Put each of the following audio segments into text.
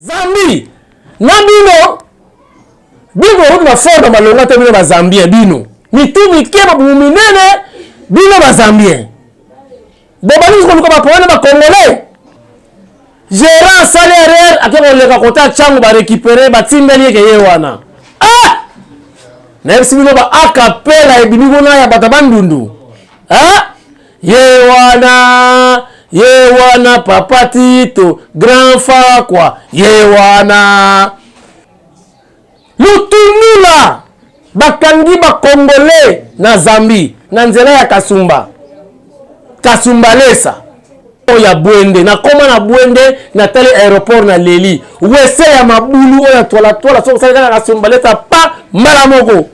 Zambi na bino bino na fondo malonga te bino ba Zambien bino mitumi kema buminene bino ba Zambien bobali ko ba pona ba Congolais gérant salaire akeko leka kota changu ba récupérer ba timbeli ke yewana na bisi bino ba akapela ebinigo na ya batabandundu Yewana papa Tito grand fa quoi Yewana lutunula bakangi ba Congolais na Zambie na nzela ya Kasumba lesa oya Bwende na koma na Bwende na tele aéroport na leli wese ya mabulu oya tola so sala Kasumba lesa pa mala moko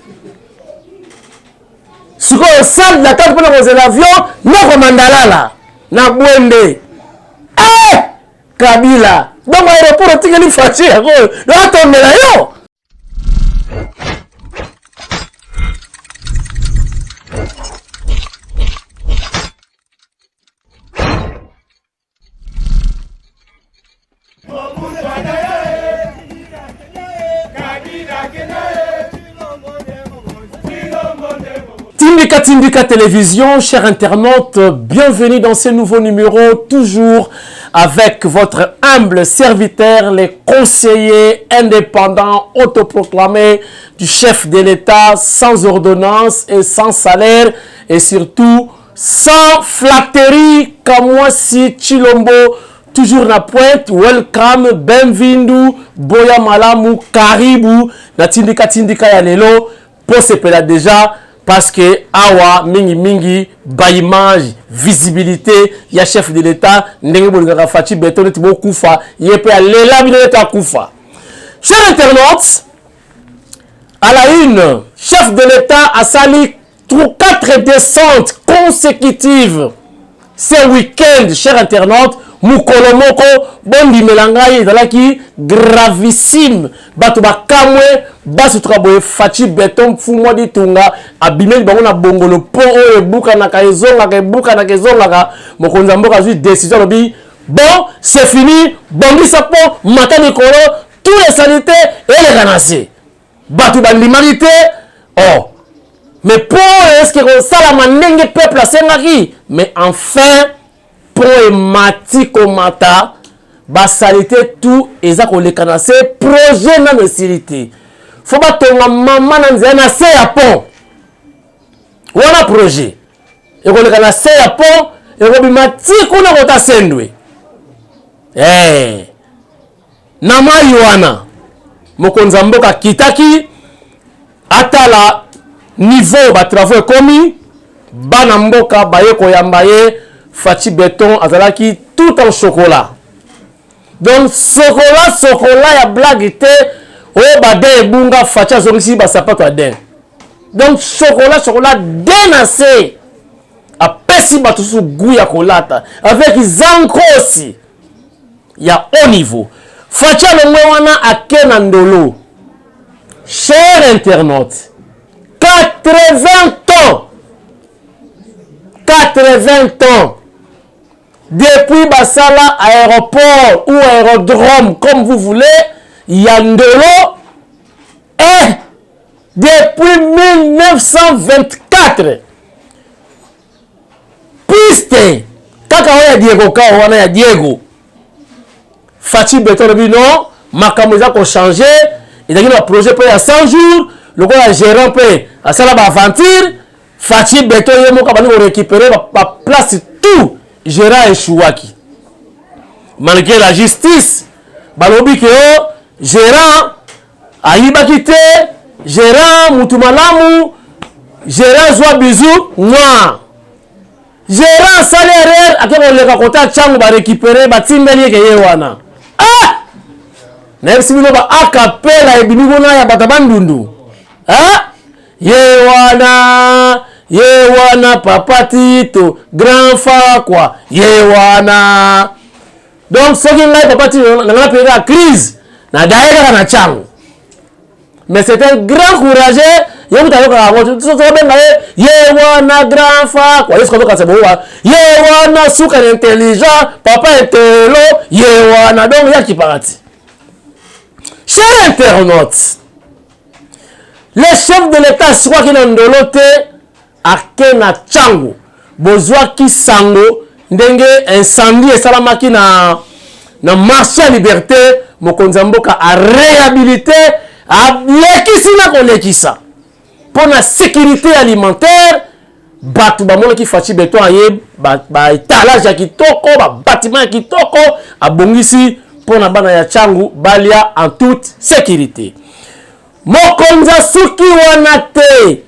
siko salle la tête pour l'avion na Mandalala na Bwende Kabila donc aéroport tikeli fachi yako do atomela yo Tindika Télévision, chers internautes, bienvenue dans ce nouveau numéro, toujours avec votre humble serviteur, les conseillers indépendants autoproclamés du chef de l'État, sans ordonnance et sans salaire, et surtout sans flatterie, comme moi si Chilombo, toujours na pointe, welcome, bienvenue, boya malamu, karibu, na Tindika ya lelo, pour ce pela déjà, parce que awa mingi ba image visibilité ya chef de l'État ndenge bolingaka Fachi Beton ti bokufa yepe alela bineta kufa. Chers internautes, à la une, chef de l'État a sali 4 descentes consécutives ce week-end. Chers internautes, mukolo moko bondi melangai ezalaki gravissime bato bakamwe basu traboye Fachi Beton fumwa di tunga abimeli bango na bongolo po oyo ebuka na kezonga mokonza mboka zui décision lobi bon c'est fini bongisa po matani kolo tous les sanitaires et les ganasés bato bandimalité mais pour est-ce que ça la manenge peuple asengaki mais enfin pour matiko mata basalité tout eza kolekana c'est projet na mesilité faut ba tonga mama na nzela na se ya pont wana projet e kolekana se ya pont e ko bimatiko na kota sendwe na mai wana mokonza mboka kitaki atala niveau ba travaux komi bana mboka baye koyamba ye Fachi Beton azalaki tout en chocolat. Donc chocolat ya blague te o bade bunga Fachi azongisi ba sapato aden. Donc chocolat denacé a pesi batusu guya kolata avec zanko aussi. Ya haut niveau. Fachi longwe wana akena ndolo. Chers internautes, 80 ans depuis Basala aéroport ou aérodrome comme vous voulez, Yandolo est depuis 1924 piste kaka ya Diego kawana ya Diego Fachi Beton non makambo za ko changer et donc le projet pour 100 jours le gars gérant peut à ça la aventure Fachi Beton yemo ka bani récupérer ba place tout Gérard Echouaki. Malgré la justice, balobi ke Gérard ayibaki te, Gérard mutumalamu, Gérard zwa bisou, moi. Gérard salaire akeko leka kota changu ba récupérer ba timbeli ke yewana. Na bisi bino ba akapela ebinigo na ya batabandundu. Yewana papa Tito grand fa quoi Yewana donc ce qui est papa Tito na période de crise na daïra na changu mais c'est un grand courageux Yewana grand fa quoi est-ce qu'on doit savoir Yewana suka intelligent papa intello Yewana donc ya qui parati Chers internautes, le chef de l'État soit qui n'a ndolote a kena chango bozwa ki sango ndenge incendie esalamaki na marché à liberté mokonzi mboka a réhabilité a lekisi na kolekisa pour la sécurité alimentaire batu bamona ki fachi beton aye ba étalage ya kitoko ba bâtiment ya kitoko abongisi pour na bana ya changu balia en toute sécurité. Mokonza suki wana te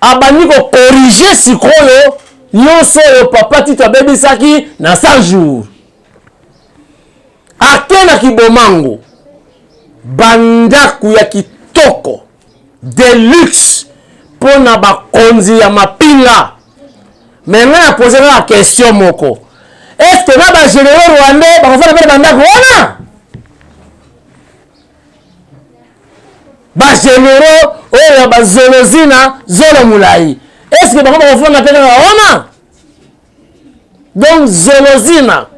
abani ko corriger sikoyo nyonso yo papa tita bebisaki na 100 jours. Akena kibomango bandaku ya kitoko de luxe pona bakonzi ya mapinga. Maintenant a posé la question moko. Est-ce que na ba généraux rwandais ba kofana bele bandaku wana? Ba généraux oyo ba zolozina zolo mulai. Est-ce que ba kofana bele wana? Donc zolozina.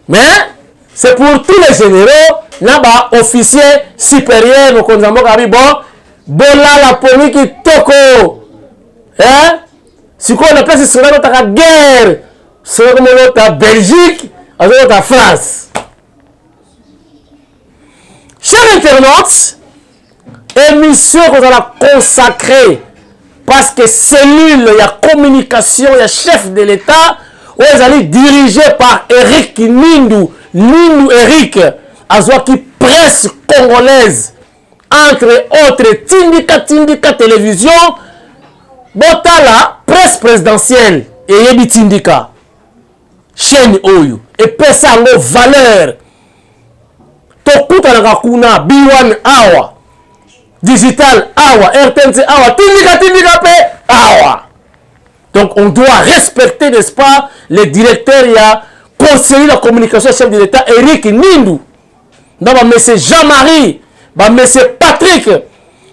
Mais c'est pour tous les généraux, naba officiers supérieurs au Konzambo Kabi bon, bola la politique toko. Hein? Si on a placé sur la guerre, sur la Belgique, sur la France. Chers internautes, émission qu'on a consacrée parce que cellule, il y a communication, il y a chef de l'État. Ils allaient dirigé par Eric Nindou Eric, Azwaki presse congolaise, entre autres Tindika télévision, Botala presse présidentielle et Yebi Tindika, chaîne Oyo, et Pesango valeur, Tokuta Nakakuna, B1 Awa, Digital Awa, RTNC Awa, Tindika Pe Awa. Donc on doit respecter, n'est-ce pas, les directeurs, il y a conseiller la communication chef de l'État, Eric Nindou. Donc, M. Jean-Marie, M. Patrick,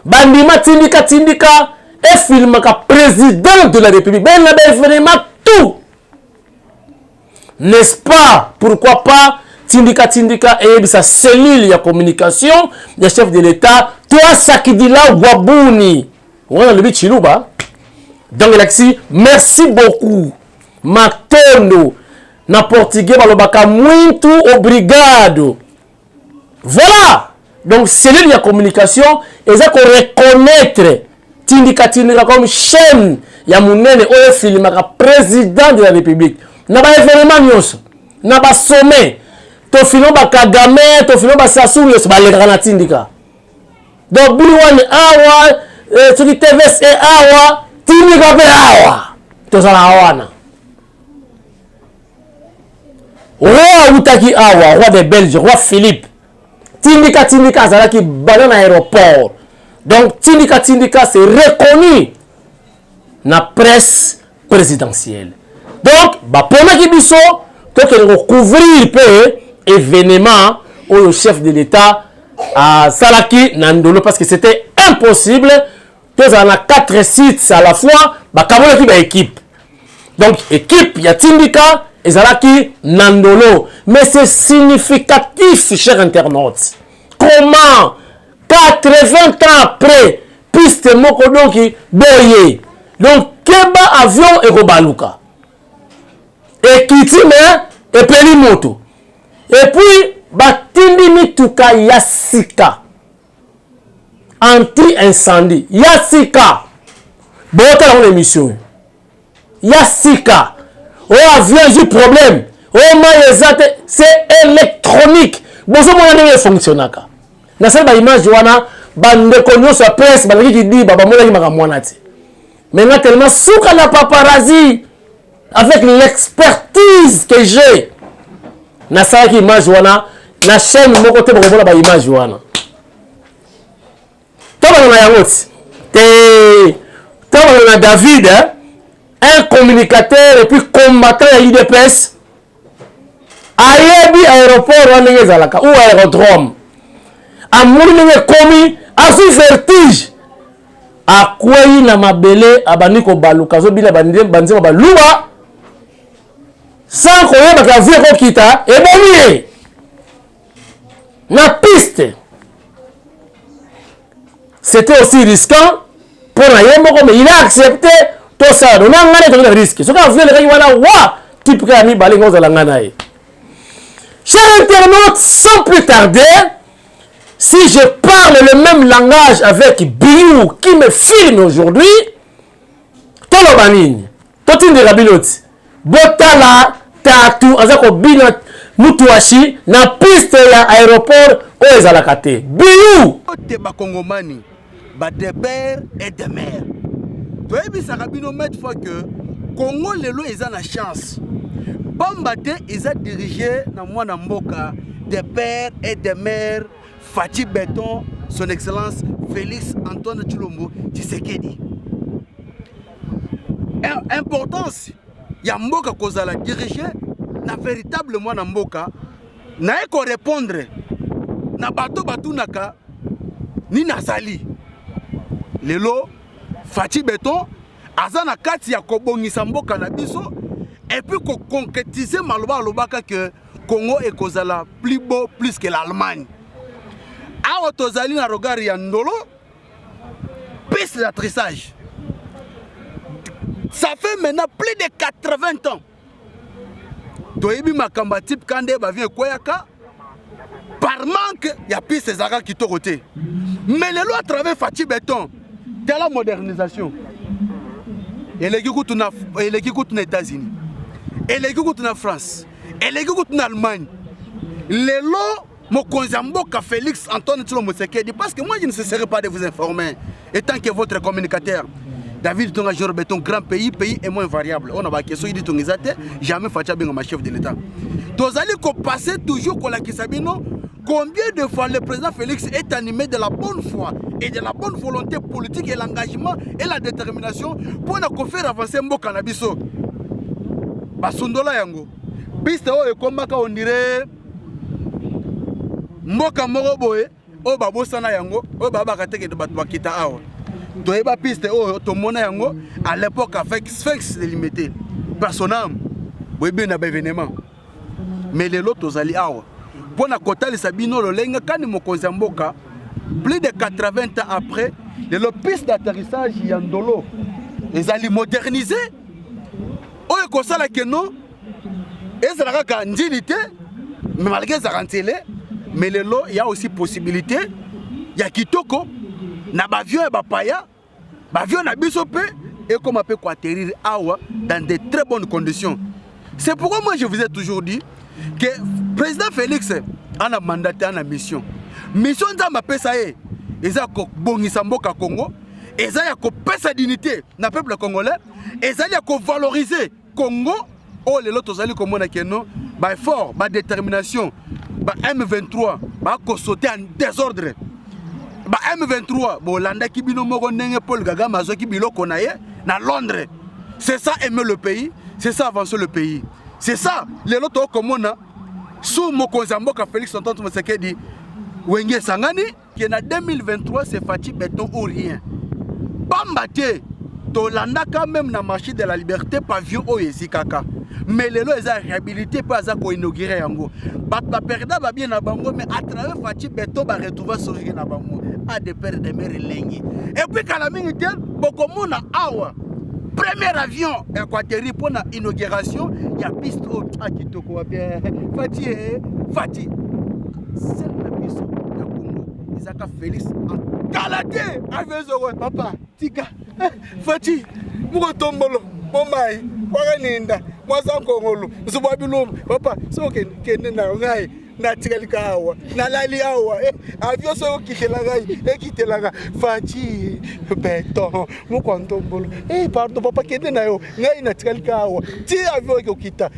Bandima Tindika, et Filmaka, président de la République. Ben, il a vraiment tout. N'est-ce pas? Pourquoi pas Tindika, et sa cellule de communication, le chef de l'État, toi, Sakidila Wabouni. On a le but Chilouba. Donc, Alexis, merci beaucoup. Matondo, na portugais, balobaka muito obrigado. Voilà. Donc, cellule de communication, ils ont reconnaître Tindika comme chaîne ya munene oyo filmaka président de la République. Na ba événement nyonso, na ba sommet, to filmo ba Kagame, to filmo ba Sassou nyonso ba lekaka na Tindika. Donc, Bilouane awa, sur TVS et awa, Tindika pe awa. To sala awana. Roi Outaki Awa, roi des Belges, roi Philippe. Tindika Zala qui balade à l'aéroport. Donc Tindika c'est reconnu dans la presse présidentielle. Donc, pour moi qui biso, donc on recouvrir peu événement au chef de l'État à Salaki Nandolo parce que c'était impossible. Tous on a 4 sites à la fois, bah comment qui équipe. Donc équipe, il y a Tindika et Zalaki Nandolo. Mais c'est significatif, chers internautes. Comment 80 ans après, piste Mokodo qui boye. Donc, Keba avion et Robaluka. Et Kitime et Pelimoto. Et puis, Batindi Mituka Yassika. Anti-incendie. Yassika. Bon, t'as l'émission. Yassika. Oh, avion, j'ai problème. Oh, c'est électronique. Bon, ça, mon fonctionne. Dans cette image, bande konyo sa presse, bande qui dit, baba mona qui m'a moinati. Maintenant, tellement souka la paparazzi, avec l'expertise que j'ai, na sa qui image wana, na chaîne mon côté pour voir la image wana. Toi, on a yangoti. Toi, on a David, hein? Un communicateur et puis combattant à l'IDPS. Ayebi aéroport ou aérodrome. Amouri komi asu vertige. Akwai na mabele abaniko baluka zo bila banzema baluwa. Sans koyeba ka vie ko kita ebomie. na piste. C'était aussi risquant pour Nayemoko, mais il a accepté tout ça. On a un risque. Ce qu'on fait, les gars, wa type qui a mis balingo à la. Chers internautes, sans plus tarder, si je parle le même langage avec Biou qui me filme aujourd'hui, Tolo Banine, Totin de Rabiloti, Botala, Tatu, Azako Bina, Mutuashi, na piste ya aéroport, Oezalakate. Biou! Ba Congomani, ba de père et de mère. Tu as vu ça, Rabino, mettre fois que Congo, les lois, ils ont la chance. Bambate, ils ont dirigé dans moi, dans Mboka, des pères et des mères. Fatih Béton, son excellence Félix Antoine Tshilombo Tshisekedi. Importance, il y a Mboka Kozala dirigé, na véritablement na Mboka, na eko répondre, na bato batunaka, ni nazali. Lelo, Fatih Béton, azana kati ya kobongisa Mboka na biso, et puis ko concrétiser maloba lobaka que Congo et Kozala plus beau, plus que l'Allemagne. Awa tozali na regard ya ndolo, piste d'atterrissage. Ça fait maintenant plus de 80 ans. Toyebi makamba type kande ba vient koyaka par manque ya piste zaka qui to côté. Mais les lois à travers Fatih Béton de la modernisation. Et les gikutu na États-Unis. Et les gikutu na France. Et les gikutu na Allemagne. Les lois Mokonzamboka Félix Antoine Tshilombo Tshisekedi, parce que moi je ne cesserai pas de vous informer, étant que votre communicateur, David Tonga Jor Béton, grand pays est moins variable. On a pas question, il dit Tongizate, jamais Fatia Benga, ma chef de l'État. Vous allez passer toujours pour la Kisabino, combien de fois le président Félix est animé de la bonne foi et de la bonne volonté politique et l'engagement et la détermination pour nous faire avancer Mboka Nabiso. Basondola Yango. Piste et combat on dirait. Mboka moko boye o babosana yango o babaka teke de bato bakita awa toyeba piste o tomona yango à l'époque avec Sphinx délimité personnam boyebi na événement mais lelo tozali awa pona kotalisa bino lolenga kani mokonzi mboka plus de 80 ans après lelo piste d'atterrissage ya ndolo ezali modernisé o ekosala ke non ezalaka ka ndilité mais malgré ça rentele. Mais il y a aussi possibilité, il y a Kitoko, na bavion et bapaya, bavion na bisope, et comme on peut atterrir awa dans de très bonnes conditions. C'est pourquoi moi je vous ai toujours dit que le président Félix a mandaté en mission. Mission d'Ama Pesae, ils ont bongisa mboka Congo, ils ont pesa dignité na peuple congolais, ils ont valoriser Congo, oh les autres allez comme on a non, by effort, by détermination. M23 va sauter en désordre. M23 Bolanda qui bino moko ndenge Paul Kagame azoki biloko na ye na Londres. C'est ça aimer le pays, c'est ça avancer le pays. C'est ça les loto komona sous mokonzi mboka Félix Antoine Tshisekedi wenge sangani qui en 2023 c'est Fatih Béton ou rien. Bambate Tolanda quand même na marché de la liberté pavillon oyezikaka. Mais les lois ont réhabilité pas à inauguré yango. Ba perda ba bien na bango mais à travers Fatih Béton ba retrouver sourire na bango à des pères de mère lengi. Et puis quand la minute boko mona awa premier avion équateur pour la inauguration, il y a piste haute à Kitoko bien Fatih c'est la piste de Congo. Isaka Félix Kalate avec Zoro papa tika Fatih pour tombolo bomai wakaninda mwaza Kongolo nsubabilum papa so kende na ngai na tikalika awa na lali awa avion so kitelaga Fatih Béton mukontombolo pardon papa kende na yo ngai na tikalika awa ti avion ko kita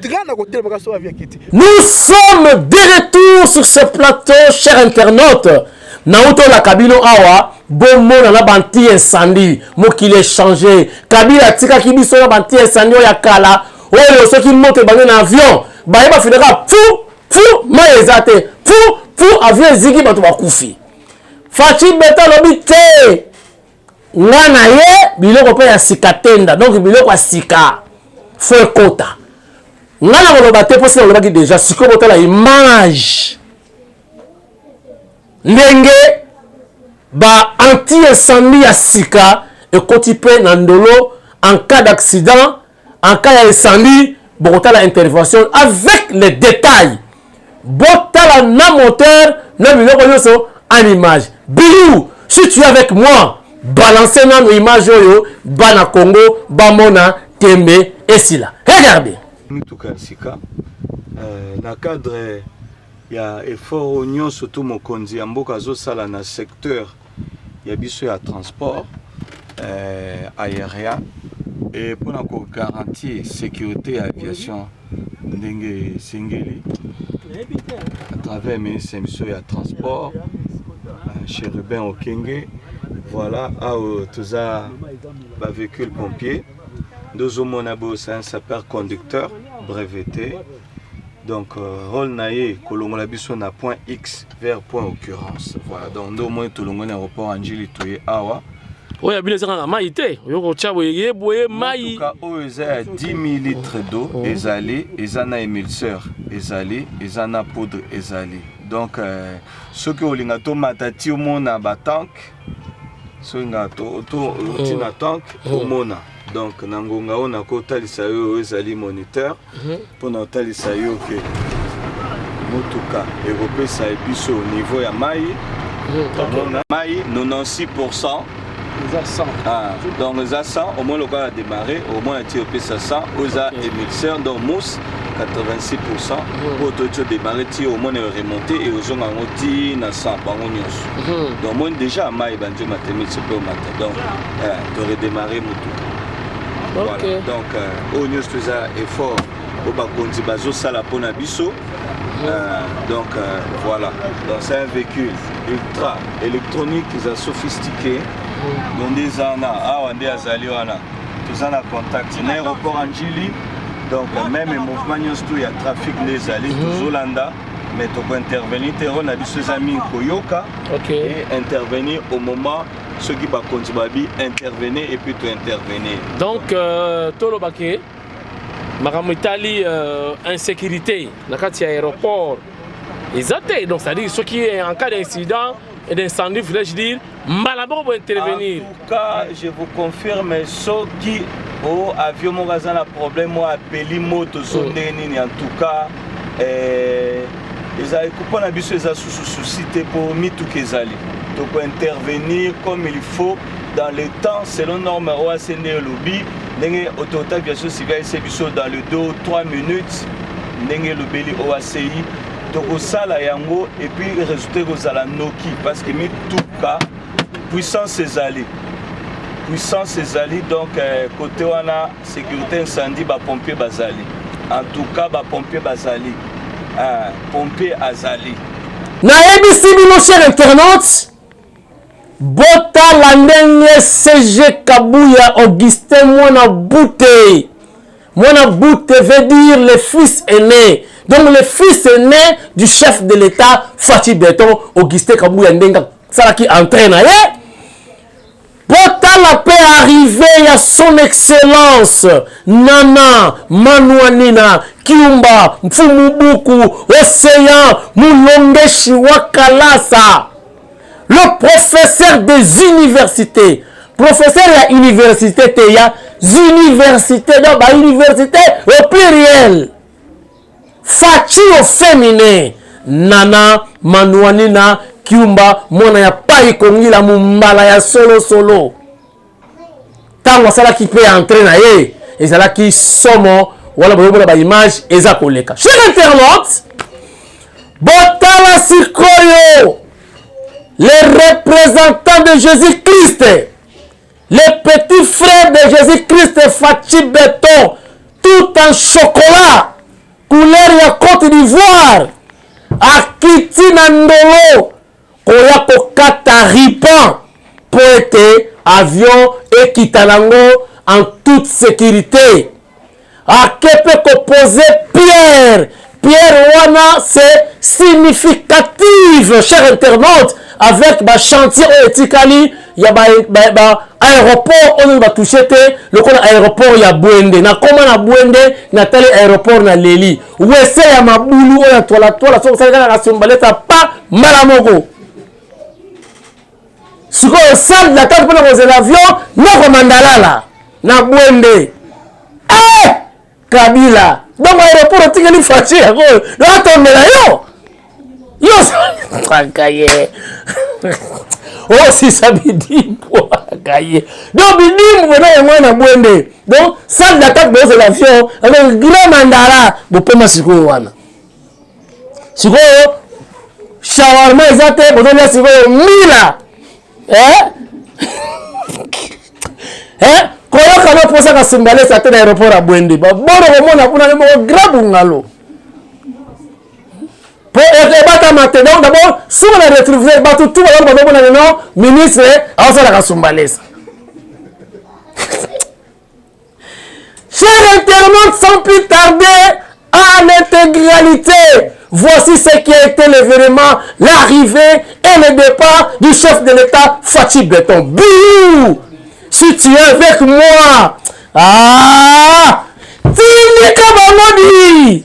tigana ko telema so avion kiti. Nous sommes de retour sur ce plateau, chers internautes. Naoto la Kabilo awa bomo na banti incendie mokile changé Kabila tika kibiso na banti incendie ya kala oyo soki moto bango na avion ba yeba finira fu maezate fu avion ziki bato bakufi. Fatih Béton lobi te ngana ye biloko pe ya sikatenda donc biloko ya sika fo kota ngana moloba te parce que lobaki déjà siko botala image ndenge ba anti-incendie ya sika ekoti pe na ndolo en cas d'accident, en cas d'incendie, botala intervention avec les détails. Botala na moteur, na biloko nyonso en image. Bilou, si tu es avec moi, balancez na image oyo, bana Congo, bamona, tembe, esila. Regardez. Mituka sika, na cadre ya effort oignon surtout mokonzi ya mboka azosala na secteur ya biso ya transport aérien et pour garantir sécurité à aviation ndenge singeli à travers ministre mission ya transport chez Ruben Okenge. Voilà tous a véhicule pompier deux hommes c'est un sapeur conducteur breveté. Donc, rôle naïe, kolongola biso na point X vers point occurrence. Voilà, donc au moins tout le monde aéroport Angeli Toye Awa. Oui, il y a un maïté. Il y a un maï. En tout cas, il y a 10 000 litres d'eau, ezali, ezana émulseur, ezali, ezana poudre, ezali. Donc, ceux qui ont l'ingato matati au monde à batank, ceux qui ont un tank au monde. Donc, nangonga on a kota lisayo ezali moniteur pour nota lisayo que motuka européen ça biso au niveau ya mai. On a mai 96%. Donc les 100 au moins le gars a démarré au moins a tiré 100 aux émulseurs donc mousse 86% pour tout démarrer au moins remonter et aux gens ont na 100 bango donc moi déjà mai banjo mathématique c'est pas matin donc tu redémarrer motuka. Voilà. Okay. Donc, au news faisait effort au Bakondi Bazo Salapona Bisso. Donc, voilà. Donc, c'est un véhicule ultra électronique, ils sont sophistiqués. Donc, des années, on est à Zaliwana. Tous en contact. C'est un aéroport Angeli. Donc, même les mouvements, il y a trafic des alliés, tous Hollanda. Mais tu peux intervenir, on a dit ses amis Koyoka. Et intervenir au moment. Ceux qui babi intervenir et puis tu intervenir. Donc, Tolo Baké, Maramutali, insécurité, dans l'aéroport, donc c'est-à-dire ceux qui sont en cas d'incident et d'incendie, je voulais dire, malabon pour intervenir. En tout cas, je vous confirme, ceux qui ont avion magasin un problème, moi appelé moto zone en tout cas, ils ont coupé la bus, ils ont suscité pour mitou kezali. Donc intervenir comme il faut dans le temps selon norme OACN lobby. N'engé autorité aviation civile c'est biso dans le 2 ou 3 minutes. N'engé le beli OACI. Donc au sala yango et puis résultat aux ala noki parce que mi tout cas puissance ses alliés. Puissance ses alliés donc côté wana sécurité incendie ba pompier bazali. En tout cas ba pompier bazali. Pompier azali. Na ABC bino cher internautes. Bota la ndenge CG Kabuya Augustin Mwana Bouté. Mwana Bouté veut dire le fils aîné. Donc le fils aîné du chef de l'État, Fachi Beton, Augustin Kabuya Ndenga, ça qui entraîne. Bota la paix arrivée à son excellence. Nana, Manouanina, Kiumba, Mfumubuku, Océan, Moulongeshi Wakalasa. Le professeur des universités. Professeur de l'université, il y a université, donc université au pluriel. Fachi au féminin. Nana, Manouanina, Kiumba, Mona ya Pai Kongi la Mumbala ya solo. Tango ça qui peut entrer na ye. Et ça là qui somo, voilà, ba image, eza koleka. Chers internautes, Botala Sikoyo. Les représentants de Jésus-Christ, les petits frères de Jésus-Christ, Fachi Beton, tout en chocolat, couleur ya Côte d'Ivoire, Akiti Nandolo, Koyako Kataripan, pour être avion et Kitalango en toute sécurité. Akepe composé Pierre. Pierre Wana, c'est significatif, chers internautes. Avec le chantier Etikali, il y a un aéroport, on va toucher le aéroport, il y a Bouende. Na comment na Bouende, na tel aéroport na Leli. Où est-ce qu'il y a ma boulou, on a toile, ça va pas malamogo. Si vous salle d'attente pour poser l'avion, non comme Mandalala, na Bwende. Eh, Kabila. Donc l'aéroport est tigeli fâché. Là tombe là yo. Yo ça kaye. Oh si ça bidi pour kaye. Donc bidi vous na moi na Bwende. Donc salle d'attente pour poser l'avion avec grand Mandala, vous pouvez m'assurer wana. Siko shawarma ezate bozolia siko mila. Koyo kama posa ka simbale sa tena aéroport à Bwende. Ba bono komona kuna le mo grabu ngalo. Po e bata maintenant d'abord sur la retrouver batu tout ba bona non ministre a la kasumbalesa. Chers internautes, sans plus tarder à l'intégralité. Voici ce qui a été l'événement, l'arrivée et le départ du chef de l'État, Fatou Béton. Biou! Si tu es avec moi, Tini Kabamodi!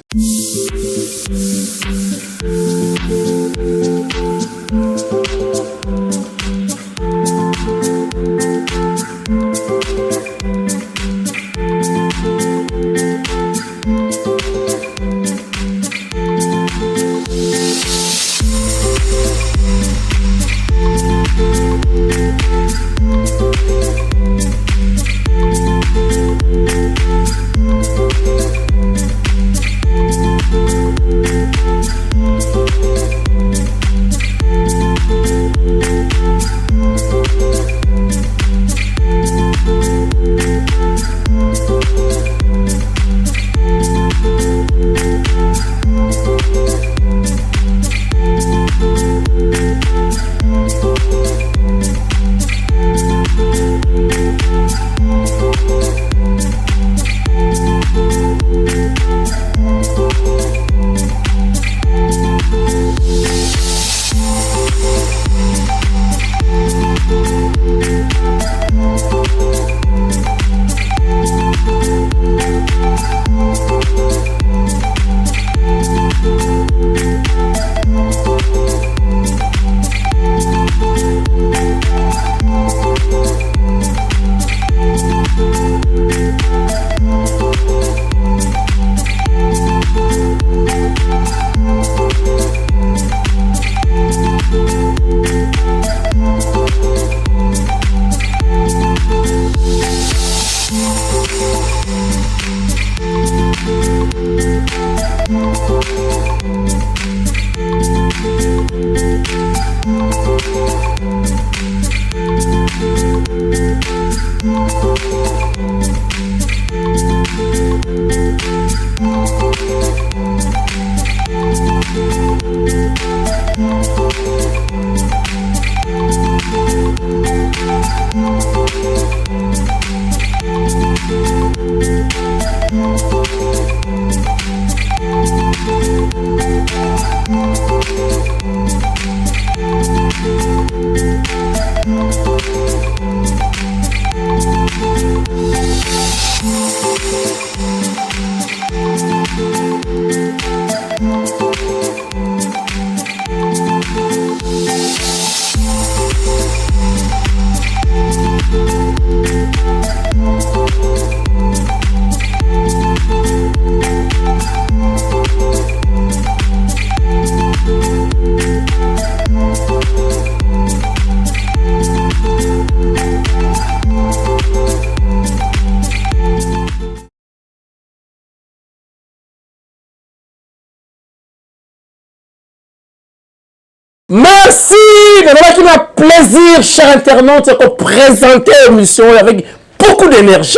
Merci de nous plaisir, chers internautes, de présenter l'émission avec beaucoup d'énergie.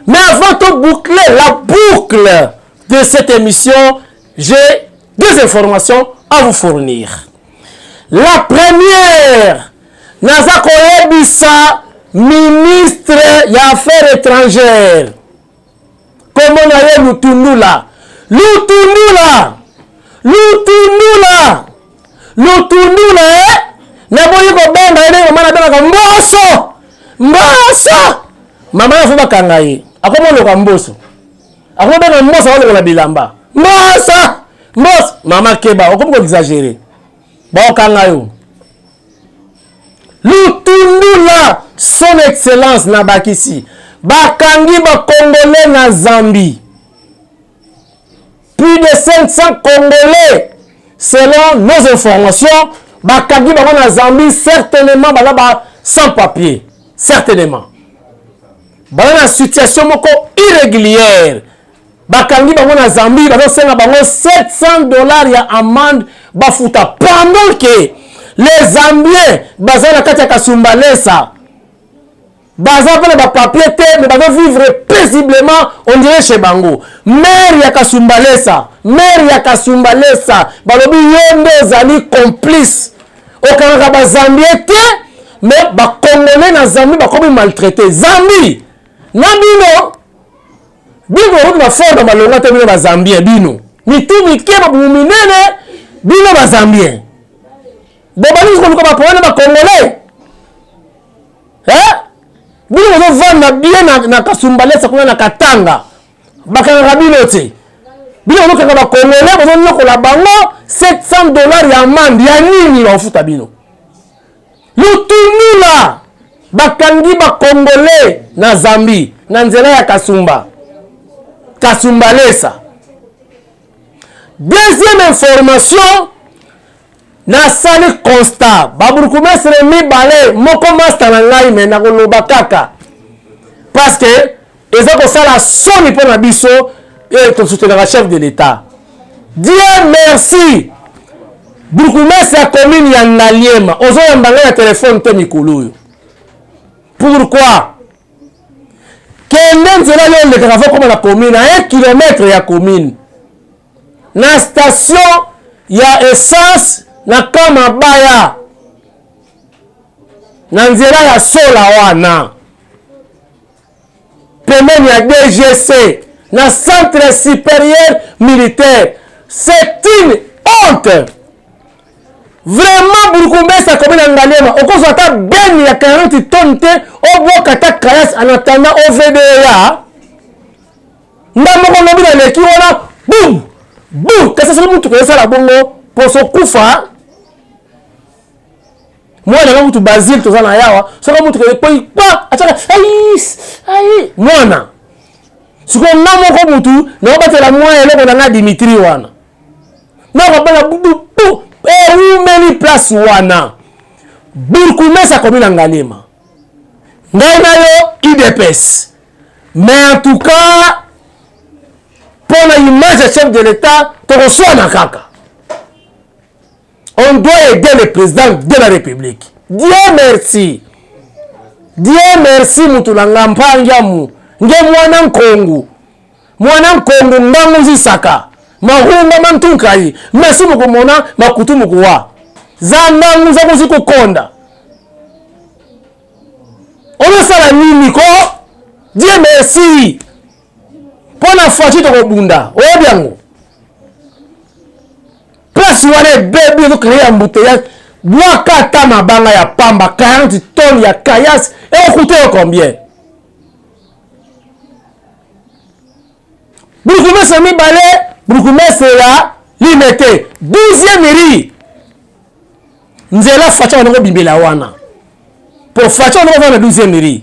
Mais avant de boucler la boucle de cette émission, j'ai deux informations à vous fournir. La première, Naza Koyebisa, ministre des Affaires étrangères. Comment on a eu Lutunula? Lutunula, naboyi ko benda ile mama na bela mboso. Mama na fuba kangai. Akomo lo mboso. Akomo bena mboso wale la bilamba. Mboso. Mama keba, okomo ko exagérer. Ba kangayo. Lutundula, son excellence Nabakisi, bakangi ba Congolais na Zambie. Plus de 500 Congolais, selon nos informations, bakangi ba na Zambie, certainement ba sans papier, certainement. Ba na situation moko irrégulière. Bakangi ba na Zambie, ba senga ba $700 ya amende bafuta pendant que les Zambiens baza na kati ya Kasumbalesa baza pele ba papier te mais baza vivre paisiblement on dirait chez bango. Maire ya Kasumbalesa balobi yonde ezali complice okanga ba Zambien te mais ba Congolais na Zambie bakomi maltraité. Zambie na bino na fond malonga te bino ba Zambien bino mitu mikeba buminene bino ba Zambien bobali ko ba pona ba Congolais bino zo vanda bien na Kasumbalesa kuna na Katanga bakanga bino te bino ko ba Congolais bozo nyoko la bango $700 ya amende ya nini ba futa bino lutunula bakangi ba Congolais na Zambie na nzela ya Kasumbalesa. Deuxième information, na sali constat baburukumesre mibale moko master na ngai me na koloba kaka parce que eza kosala soni mpo na biso et tosoutenaka chef de l'État. Dieu merci burukumesre ya commune ya Ngaliema ozoyamba ngai na telefone te mikolo oyo. Pourquoi? Kende nzela yo lekaka fo koma na commune à 1 kilomètre ya commune na station ya essence na kama baya na nzela ya sola wana pembeni ya DGC na centre supérieur militaire. C'est une honte vraiment. Burukumesre commune ya Ngaliema okozwa ata beni ya 40 tonnes te obwoka ta kayas en attendant OVDA ndamoko lobi na leki wana boum boum kasa sala mutu kesa bongo poso kufa mwana nga mutu Basile tozana yawa soka mutu ke poi pa ataka ai mwana siko namoko mutu na batela mwana eloko na Dimitri wana na bana bubu umeli place wana Burukumesre commune ya Ngaliema ngai na yo IDPS mais en tout cas pour la image de chef de l'État tokoswana kaka. On doit aider le président de la République. Dieu merci mutulanga mpangiamu nge mwana nkongu ngangu zisaka mahunga mantunkai merci mukumona makutu mukuwa zanga muza kuzikukonda ono sala nini ko. Dieu merci pona fachi tokobunda obiango place wana bébé to créer embouteillage bwaka ta mabanga ya pamba 40 tonnes ya kayas et coûte combien? Burukumesre mibale Burukumesre ya limité 12e mairie nzela facha wana ko bimbela wana pour facha wana na 12e mairie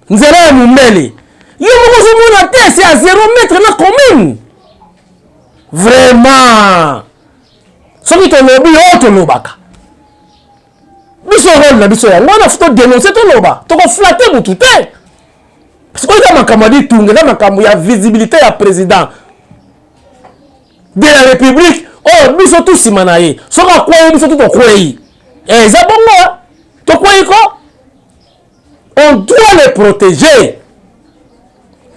nzela ya mumele yo moko zomona te c'est à 0 mètre na commune vraiment soki tolobi oyo tolobaka biso rôle na biso yango wana futo dénoncer toloba tokoflate mutu te parce que oyo makambo ya ditunga eza makambo ya visibilité ya président de la République oyo biso tu nsima na ye soki akwei biso tu tokwei eza bongo tokwei ko on doit les protéger.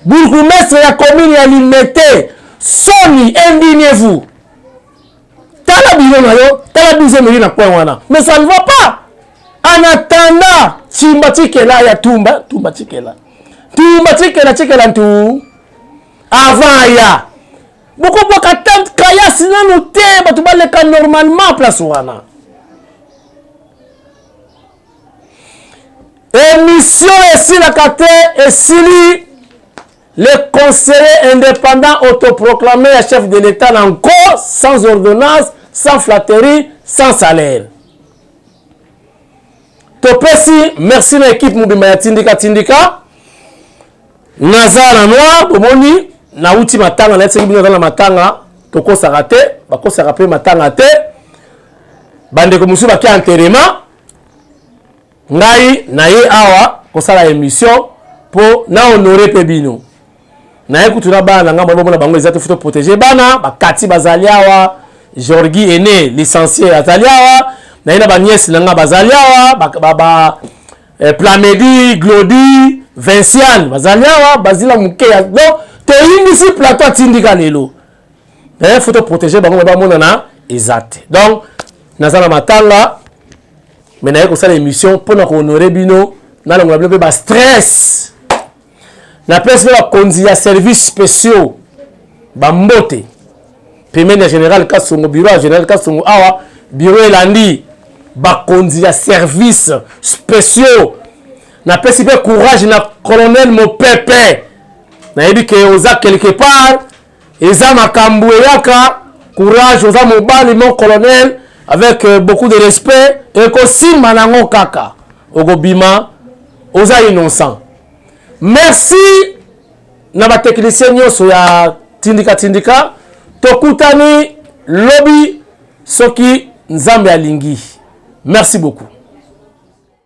Burukumesre ya commune ya Limete soni indignez-vous. Tala bino na yo, tala 12e mairie na point wana. Mais ça ne va pas. En attendant, Chimbatikela ya Tumba Tikela ntu. Avant ya. Boko boka tant kaya sinanu te batu baleka normalement place wana. Émission ici la kate et sili le conseiller indépendant autoproclamé à chef de l'État encore sans ordonnance, sans flatterie, sans salaire. Topesi, merci na équipe Mobimba ya Tindika. Naza na noir, bomoni, na uti matanga, na etsengi bino na matanga, toko sarate, bako sarape matanga te. Bandeko musu baki enterrement. Ngai na ye awa kosala émission pour na honorer pebino. Na ekutuna bana ngamba bomona bango ezate photo protéger bana, bakati bazali awa, Jorgi Aîné licencié azali awa, na ina ba nièce nanga bazali awa, Plamedi, Glody, Vinciane bazali awa, Bazila Mukeya. Donc te ici plateau Tindika lelo. Na photo protéger bango ba mona na ezate. Donc nazana matanga mais na kosala émission pour na honorer bino na longo na ba stress. Na place ba konzi ya services spéciaux ba mbote. Pemene général Kasongo bureau général Kasongo awa bureau elandi ba konzi ya services spéciaux. Na place pe courage na colonel Mopepe. Na yebi ke oza quelque part eza makambu yaka courage oza mobali mon colonel avec beaucoup de respect et kosi manango kaka ogobima oza innocent. Merci na ba technicien nyoso ya Tindika tokutani lobby soki nzambe alingi. Merci beaucoup.